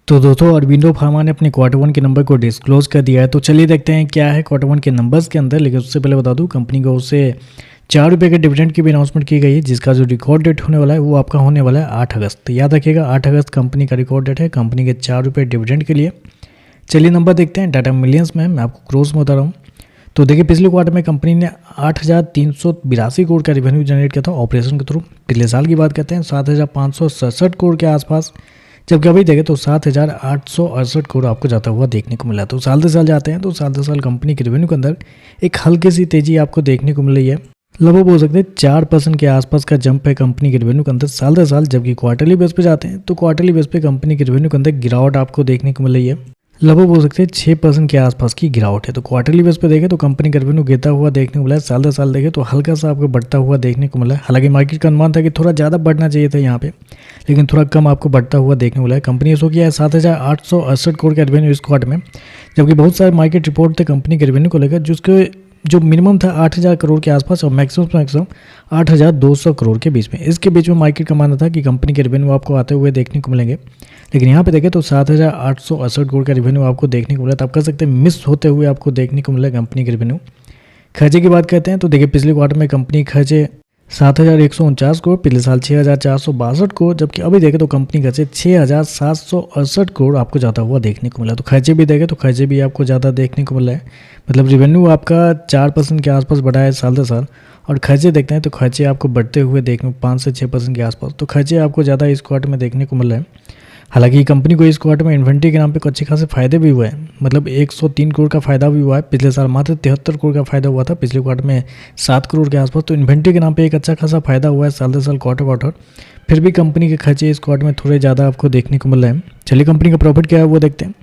तो दोस्तों अरबिंदो फार्मा ने अपने क्वार्टर वन के नंबर को डिस्क्लोज कर दिया है। तो चलिए देखते हैं क्या है क्वार्टर वन के नंबर्स के अंदर। लेकिन उससे पहले बता दूं, कंपनी को उससे ₹4 के डिविडेंड की भी अनाउंसमेंट की गई है, जिसका जो रिकॉर्ड डेट होने वाला है वो आपका होने वाला है 8 अगस्त। तो याद रखिएगा 8 अगस्त कंपनी का रिकॉर्ड डेट है कंपनी के ₹4 डिविडेंड के लिए। चलिए नंबर देखते हैं। डाटा मिलियंस में मैं आपको क्रोस में बता रहा हूँ। तो देखिए पिछले क्वार्टर में कंपनी ने 8,382 करोड़ का रेवेन्यू जनरेट किया था ऑपरेशन के थ्रू। पिछले साल की बात करते हैं 7,567 करोड़ के आसपास, जबकि अभी देखें तो 7,868 करोड़ आपको जाता हुआ देखने को मिला। तो साल से साल जाते हैं तो साल से साल कंपनी के रेवेन्यू के अंदर एक हल्की सी तेजी आपको देखने को मिल रही है। लगभग बोल सकते हैं 4% के आसपास का जंप है कंपनी के रेवेन्यू के अंदर साल से साल। जबकि क्वार्टरली बेस पे जाते हैं तो क्वार्टरली बेस पे कंपनी के रेवेन्यू के अंदर गिरावट आपको देखने को मिल रही है। लगभग बोल सकते हैं 6% के आसपास की गिरावट है। तो क्वार्टरली बेस पे देखें तो कंपनी का रेवेन्यू गिरता हुआ देखने को मिला है। साल दर साल देखें तो हल्का सा आपको बढ़ता हुआ देखने को मिला है। हालांकि मार्केट का अनुमान था कि थोड़ा ज़्यादा बढ़ना चाहिए था यहाँ पे, लेकिन थोड़ा कम आपको बढ़ता हुआ देखने को मिला है। कंपनी ने शो किया है 7,868 करोड़ का रेवेन्यू इस क्वार्टर में, जबकि बहुत सारे मार्केट रिपोर्ट थे कंपनी के रेवेन्यू को लेकर, जिसके जो मिनिमम था 8,000 करोड़ के आसपास और मैक्सिमम 8,200 करोड़ के बीच में। इसके बीच में मार्केट का मानना था कि कंपनी के रेवेन्यू आपको आते हुए देखने को मिलेंगे, लेकिन यहाँ पे देखें तो 7,868 करोड़ का रेवेन्यू आपको देखने को मिला। तो आप कह सकते हैं मिस होते हुए आपको देखने को मिला कंपनी के रेवेन्यू। खर्चे की बात करते हैं तो देखिए पिछले क्वार्टर में कंपनी खर्चे 7,149 करोड़, पिछले साल 6,462 करोड़, जबकि अभी देखें तो कंपनी खर्चे 6,768 करोड़ आपको जाता हुआ देखने को मिला। तो खर्चे भी देखें तो खर्चे भी आपको ज़्यादा देखने को मिला है। मतलब रेवेन्यू आपका 4% के आसपास बढ़ा है साल दर साल, और खर्चे देखते हैं तो खर्चे आपको बढ़ते हुए देखने 5 से 6% के आसपास। तो खर्चे आपको ज़्यादा इस क्वार्टर में देखने को मिल रहा है। हालांकि कंपनी को इस क्वार्टर में इन्वेंट्री के नाम पे अच्छे खासे फायदे भी हुए हैं। मतलब 103 करोड़ का फायदा भी हुआ है। पिछले साल मात्र 73 करोड़ का फायदा हुआ था, पिछले क्वार्टर में 7 करोड़ के आसपास। तो इन्वेंट्री के नाम पे एक अच्छा खासा फायदा हुआ है साल दर साल क्वार्टर। फिर भी कंपनी के खर्चे इस क्वार्टर में थोड़े ज़्यादा आपको देखने को मिल रहे हैं। चलिए कंपनी का प्रॉफिट क्या है वो देखते हैं।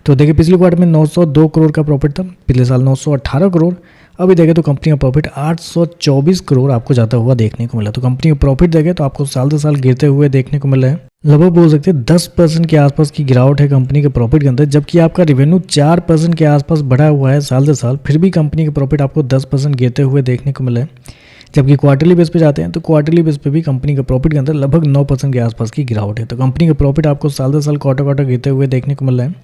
तो देखिए पिछले क्वार्टर में 902 करोड़ का प्रॉफिट था, पिछले साल 918 करोड़। अभी देखें तो कंपनी का प्रॉफिट 824 करोड़ आपको जाता हुआ देखने को मिला। तो कंपनी का प्रॉफिट देखें तो आपको साल दर साल गिरते हुए देखने को मिल रहा है। लगभग बोल सकते हैं 10% के आसपास की गिरावट है कंपनी के प्रॉफिट के अंदर, जबकि आपका रेवेन्यू 4% के आसपास बढ़ा हुआ है साल दर साल। फिर भी कंपनी का प्रॉफिट आपको 10% गिरते हुए देखने को मिला है। जबकि क्वार्टरली बेस पे जाते हैं तो क्वार्टरली बेस पे भी कंपनी का प्रॉफिट के अंदर लगभग 9% के आसपास की गिरावट है। तो कंपनी का प्रॉफिट आपको साल दर साल क्वार्टर गिरते हुए देखने को मिल रहा है।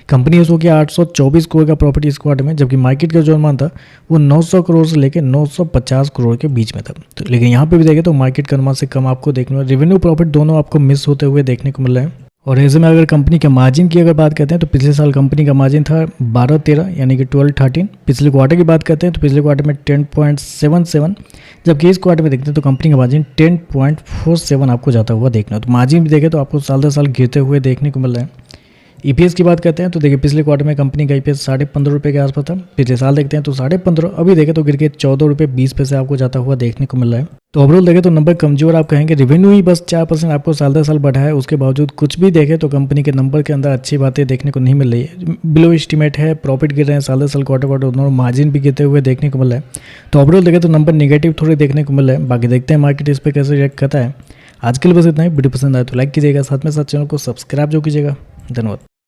कंपनी ने शो किया 824 करोड़ का प्रॉफिट इस क्वार्टर में, जबकि मार्केट का जो अनुमान था वो 900 करोड़ से लेकर 950 करोड़ के बीच में था। तो लेकिन यहाँ पे भी देखें तो मार्केट का अनुमान से कम आपको देखने को, रेवेन्यू प्रॉफिट दोनों आपको मिस होते हुए देखने को मिल रहा है। और ऐसे में अगर कंपनी के मार्जिन की अगर बात करते हैं तो पिछले साल कंपनी का मार्जिन था 12-13 यानी कि 12-13। पिछले क्वार्टर की बात करते हैं तो पिछले क्वार्टर में 10.77, जबकि इस क्वार्टर में देखते हैं तो कंपनी का मार्जिन 10.47 आपको जाता हुआ देखना। तो मार्जिन भी देखें तो आपको साल दर साल गिरते हुए देखने को मिल रहा है। ईपीएस की बात करते हैं तो देखिए पिछले क्वार्टर में कंपनी का ईपीएस 15.5 रुपये के आसपास था, पिछले साल देखते हैं तो 15.5, अभी देखें तो गिर के 14.20 आपको जाता हुआ देखने को मिल रहा है। तो ओवरऑल देखें तो नंबर कमजोर आप कहेंगे, रेवेन्यू ही बस 4% आपको साल दर साल बढ़ा है। उसके बावजूद कुछ भी देखें तो कंपनी के नंबर के अंदर अच्छी बातें देखने को नहीं मिल रही है। बिलो एस्टीमेट है, प्रॉफिट गिर रहे हैं साल दर साल क्वार्टर और मार्जिन भी गिरते हुए देखने को मिल रहा है। तो ओवरऑल देखें तो नंबर नेगेटिव थोड़े देखने को मिल रहे हैं। बाकी देखते हैं मार्केट इस पर कैसे रिएक्ट करता है। आज के लिए बस इतना ही। वीडियो पसंद आए तो लाइक कीजिएगा, साथ में साथ चैनल को सब्सक्राइब जो कीजिएगा। धन्यवाद।